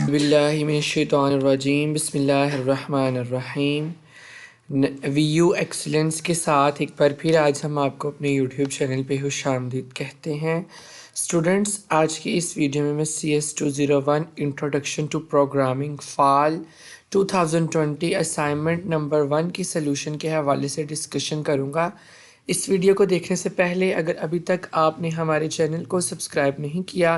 बिस्मिल्लाहिमिनश्शैतानिर्रजीम बिस्मिल्लाहिर्रहमानिर्रहीम। Vu excellence के साथ एक बार फिर आज हम आपको अपने यूट्यूब चैनल पे खुशामदीद कहते हैं। स्टूडेंट्स, आज की इस वीडियो में मैं CS201 introduction to programming fall 2020 assignment number 1 की सलूशन के हवाले से डिस्कशन करूँगा। इस वीडियो को देखने से पहले अगर अभी तक आपने हमारे चैनल को सब्सक्राइब नहीं किया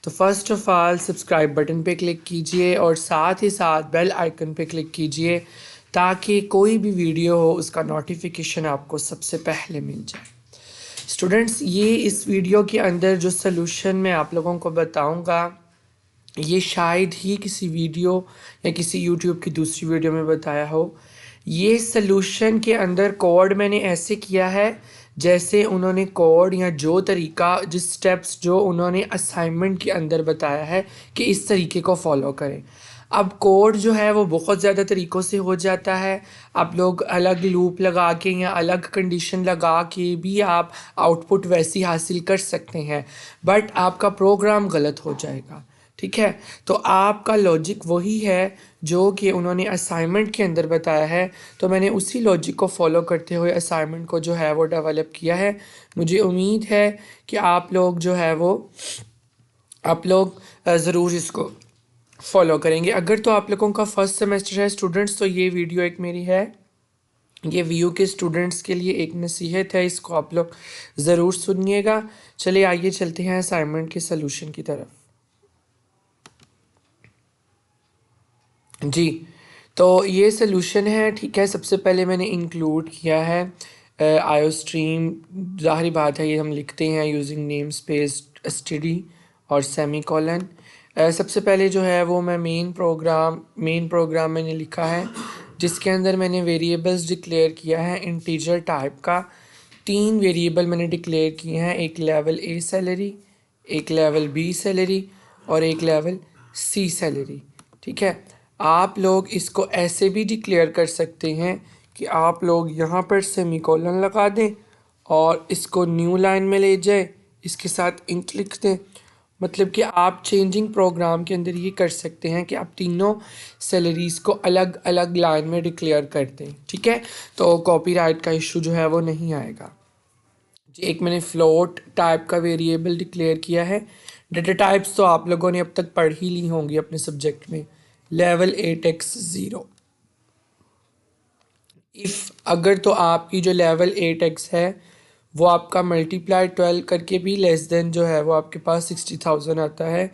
तो first of all subscribe button पे क्लिक कीजिए और साथ ही साथ बेल आइकन पे क्लिक कीजिए ताकि कोई भी वीडियो हो उसका नोटिफिकेशन आपको सबसे पहले मिल जाए। स्टूडेंट्स, ये इस वीडियो के अंदर जो सलूशन मैं आप लोगों को बताऊंगा ये शायद ही किसी वीडियो या किसी यूट्यूब की दूसरी वीडियो में बताया हो। ये सलूशन के अंदर कोड मैंने ऐसे किया है जैसे उन्होंने कोड या जो तरीका जिस स्टेप्स जो उन्होंने असाइनमेंट के अंदर बताया है कि इस तरीके को फॉलो करें। अब कोड जो है वो बहुत ज़्यादा तरीक़ों से हो जाता है। आप लोग अलग लूप लगा के या अलग कंडीशन लगा के भी आप आउटपुट वैसी हासिल कर सकते हैं, बट आपका प्रोग्राम गलत हो जाएगा। ठीक है, तो आपका लॉजिक वही है जो कि उन्होंने असाइनमेंट के अंदर बताया है, तो मैंने उसी लॉजिक को फॉलो करते हुए असाइनमेंट को जो है वो डेवलप किया है। मुझे उम्मीद है कि आप लोग जो है वो ज़रूर इसको फॉलो करेंगे। अगर तो आप लोगों का फर्स्ट सेमेस्टर है स्टूडेंट्स, तो ये वीडियो एक मेरी है, ये वीयू के स्टूडेंट्स के लिए एक नसीहत है, इसको आप लोग ज़रूर सुनिएगा। चलिए आइए चलते हैं असाइनमेंट के सलूशन की तरफ। जी, तो ये सलूशन है। ठीक है, सबसे पहले मैंने इंक्लूड किया है आयो स्ट्रीम। ज़ाहिर बात है ये हम लिखते हैं यूजिंग नेम स्पेस एसटीडी और सेमीकोलन। सबसे पहले जो है वो मैं मेन प्रोग्राम मैंने लिखा है जिसके अंदर मैंने वेरिएबल्स डिक्लेयर किया है इंटीजर टाइप का। 3 वेरिएबल मैंने डिक्लेयर किए हैं, एक लेवल A सैलरी, एक लेवल B सैलरी और एक लेवल C सैलरी। ठीक है, आप लोग इसको ऐसे भी डिक्लेयर कर सकते हैं कि आप लोग यहाँ पर सेमीकोलन लगा दें और इसको न्यू लाइन में ले जाए, इसके साथ इंट लिख दें। मतलब कि आप चेंजिंग प्रोग्राम के अंदर ये कर सकते हैं कि आप तीनों सैलरीज़ को अलग अलग लाइन में डिक्लेयर कर दें। ठीक है, तो कॉपीराइट का इशू जो है वो नहीं आएगा जी। एक मैंने फ्लोट टाइप का वेरिएबल डिक्लेयर किया है। डेटा टाइप्स तो आप लोगों ने अब तक पढ़ ही ली होंगी अपने सब्जेक्ट में। लेवल 8x0 इफ़ अगर तो आपकी जो लेवल 8x है वो आपका मल्टीप्लाई 12 करके भी लेस देन जो है वो आपके पास 60,000 आता है,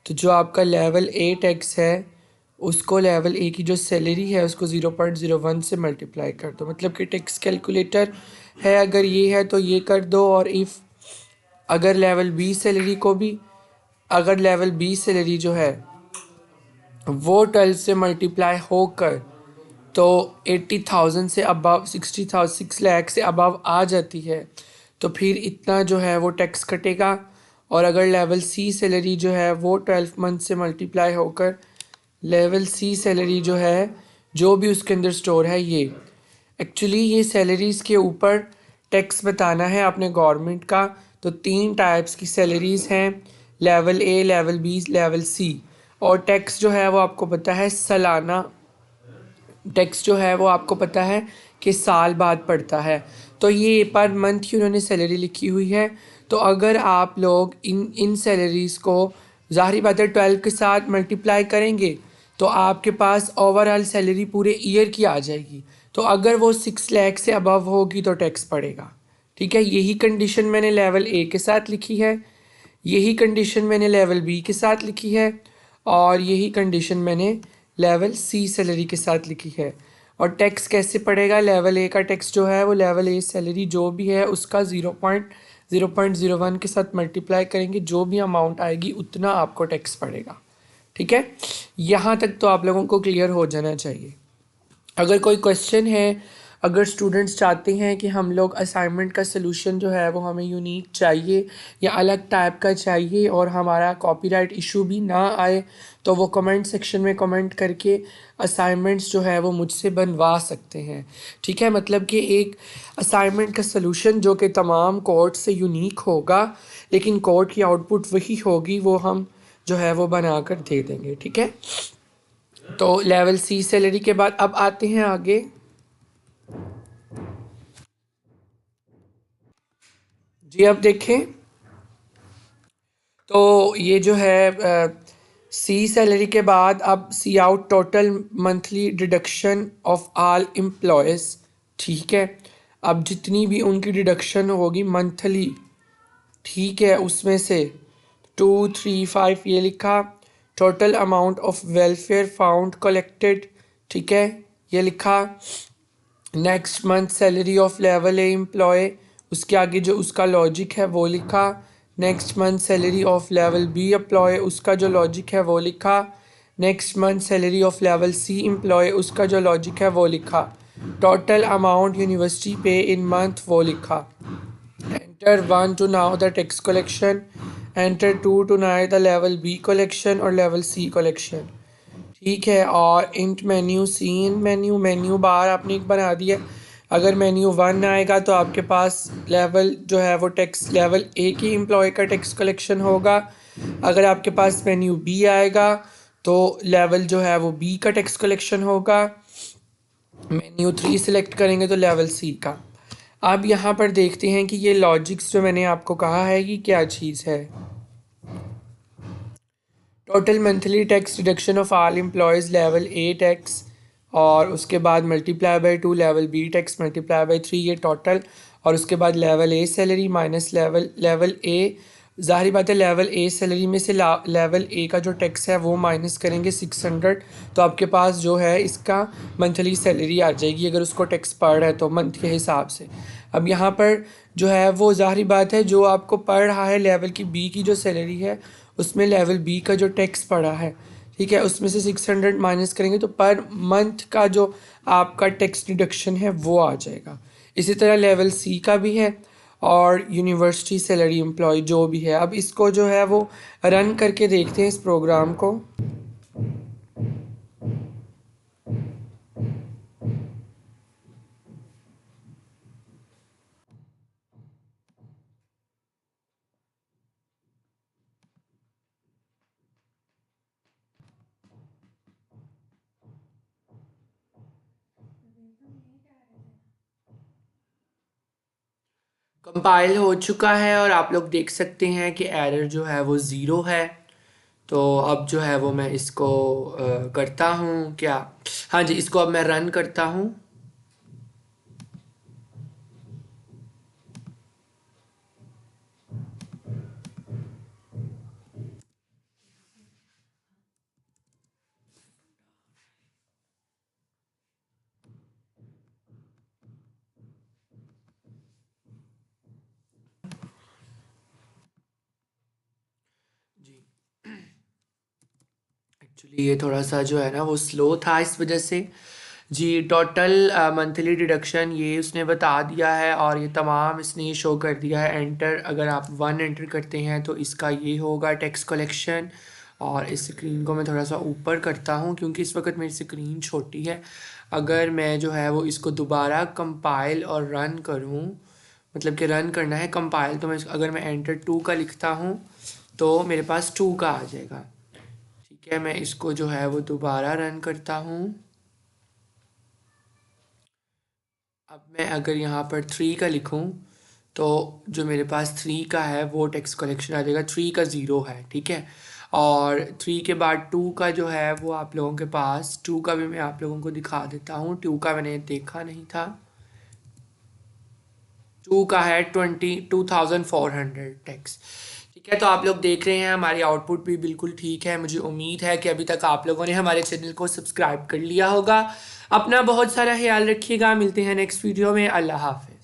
तो जो आपका लेवल 8x है उसको लेवल A की जो सैलरी है उसको 0.01 से मल्टीप्लाई कर दो। मतलब कि टेक्स्ट कैलकुलेटर है अगर ये है तो ये कर दो, और इफ़ अगर लेवल B सैलरी को भी, अगर लेवल B सैलरी जो है वो 12 से मल्टीप्लाई होकर तो 80,000 से अबव 60,000 6 लाख से अबव आ जाती है तो फिर इतना जो है वो टैक्स कटेगा। और अगर लेवल C सैलरी जो है वो 12 मंथ से मल्टीप्लाई होकर लेवल C सैलरी जो है जो भी उसके अंदर स्टोर है, ये एक्चुअली ये सैलरीज़ के ऊपर टैक्स बताना है आपने गवर्नमेंट का। तो 3 टाइप्स की सैलरीज़ हैं, level A, level B, level C। और टैक्स जो है वो आपको पता है सालाना टैक्स जो है वो आपको पता है कि साल बाद पड़ता है। तो ये पर मंथ की उन्होंने सैलरी लिखी हुई है। तो अगर आप लोग इन सैलरीज़ को ज़ाहिर बात है 12 के साथ मल्टीप्लाई करेंगे तो आपके पास ओवरऑल सैलरी पूरे ईयर की आ जाएगी। तो अगर वो 6 लाख से अबव होगी तो टैक्स पड़ेगा। ठीक है, यही कंडीशन मैंने लेवल A के साथ लिखी है, यही कंडीशन मैंने लेवल B के साथ लिखी है और यही कंडीशन मैंने लेवल C सैलरी के साथ लिखी है। और टैक्स कैसे पड़ेगा, लेवल A का टैक्स जो है वो लेवल A सैलरी जो भी है उसका 0.01 के साथ मल्टीप्लाई करेंगे, जो भी अमाउंट आएगी उतना आपको टैक्स पड़ेगा। ठीक है, यहाँ तक तो आप लोगों को क्लियर हो जाना चाहिए। अगर कोई क्वेश्चन है, अगर स्टूडेंट्स चाहते हैं कि हम लोग असाइनमेंट का सलूशन जो है वो हमें यूनिक चाहिए या अलग टाइप का चाहिए और हमारा कॉपीराइट इशू भी ना आए, तो वो कमेंट सेक्शन में कमेंट करके असाइनमेंट्स जो है वो मुझसे बनवा सकते हैं। ठीक है, मतलब कि एक असाइनमेंट का सलूशन जो कि तमाम कोड से यूनिक होगा, लेकिन कोड की आउटपुट वही होगी, वो हम जो है वो बना कर दे देंगे। ठीक है, तो लेवल सी सैलरी के बाद अब आते हैं आगे। जी अब देखें, तो ये जो है सी सैलरी के बाद अब see out total monthly deduction of all employees. ठीक है, अब जितनी भी उनकी डिडक्शन होगी मंथली, ठीक है, उसमें से 235 ये लिखा, total amount of welfare found collected, ठीक है, ये लिखा। Next month salary of level A employ, उसके आगे जो उसका लॉजिक है वो लिखा। Next month salary of level B employ, उसका जो लॉजिक है वो लिखा। Next month salary of level C employ, उसका जो लॉजिक है वो लिखा। टोटल अमाउंट यूनिवर्सिटी पे इन मंथ वो लिखा। Enter 1 to now the tax collection, enter 2 to now the level B collection और लेवल सी कलेक्शन। ठीक है, और int menu seen menu bar आपने एक बना दिया। अगर मेन्यू 1 आएगा तो आपके पास लेवल जो है वो टैक्स लेवल ए की एम्प्लॉय का टैक्स कलेक्शन होगा। अगर आपके पास मेन्यू बी आएगा तो लेवल जो है वो बी का टैक्स कलेक्शन होगा। मेन्यू 3 सिलेक्ट करेंगे तो लेवल सी का। अब यहाँ पर देखते हैं कि ये लॉजिक्स जो मैंने आपको कहा है कि क्या चीज़ है। Total monthly tax deduction of all employees level A tax, और उसके बाद multiply by 2 level B tax multiply by 3 ये टोटल, और उसके बाद level A salary minus level A. ज़ाहिर बात है लेवल ए सैलरी में से लेवल ए का जो टैक्स है वो माइनस करेंगे 600, तो आपके पास जो है इसका मंथली सैलरी आ जाएगी अगर उसको टैक्स पड़ रहा है तो मंथ के हिसाब से। अब यहाँ पर जो है वो ज़ाहिर बात है जो आपको पड़ रहा है लेवल की बी की जो सैलरी है उसमें लेवल बी का जो टैक्स पड़ा है, ठीक है, उसमें से 600 माइनस करेंगे तो पर मंथ का जो आपका टैक्स डिडक्शन है वो आ जाएगा। इसी तरह लेवल सी का भी है, और यूनिवर्सिटी सैलरी एम्प्लॉय जो भी है। अब इसको जो है वो रन करके देखते हैं इस प्रोग्राम को। कंपाइल हो चुका है और आप लोग देख सकते हैं कि एरर जो है वो ज़ीरो है। तो अब जो है वो मैं इसको करता हूँ क्या, हाँ जी, इसको अब मैं रन करता हूँ। जी एक्चुअली ये थोड़ा सा जो है ना वो स्लो था इस वजह से। जी टोटल मंथली डिडक्शन ये उसने बता दिया है और ये तमाम इसने ये शो कर दिया है। एंटर, अगर आप 1 एंटर करते हैं तो इसका ये होगा टैक्स कलेक्शन। और इस स्क्रीन को मैं थोड़ा सा ऊपर करता हूँ क्योंकि इस वक्त मेरी स्क्रीन छोटी है। अगर मैं जो है वो इसको दोबारा कंपाइल और रन करूँ, मतलब कि रन करना है कंपाइल, तो मैं अगर मैं एंटर 2 का लिखता हूँ तो मेरे पास 2 का आ जाएगा। ठीक है, मैं इसको जो है वो दोबारा रन करता हूँ। अब मैं अगर यहाँ पर 3 का लिखूँ तो जो मेरे पास 3 का है वो टैक्स कलेक्शन आ जाएगा। 3 का 0 है, ठीक है, और 3 के बाद 2 का जो है वो आप लोगों के पास 2 का भी मैं आप लोगों को दिखा देता हूँ। 2 का मैंने देखा नहीं था। 2 का है 22,400 टैक्स। ठीक है, तो आप लोग देख रहे हैं हमारी आउटपुट भी बिल्कुल ठीक है। मुझे उम्मीद है कि अभी तक आप लोगों ने हमारे चैनल को सब्सक्राइब कर लिया होगा। अपना बहुत सारा ख्याल रखिएगा, मिलते हैं नेक्स्ट वीडियो में। अल्लाह हाफ़िज़।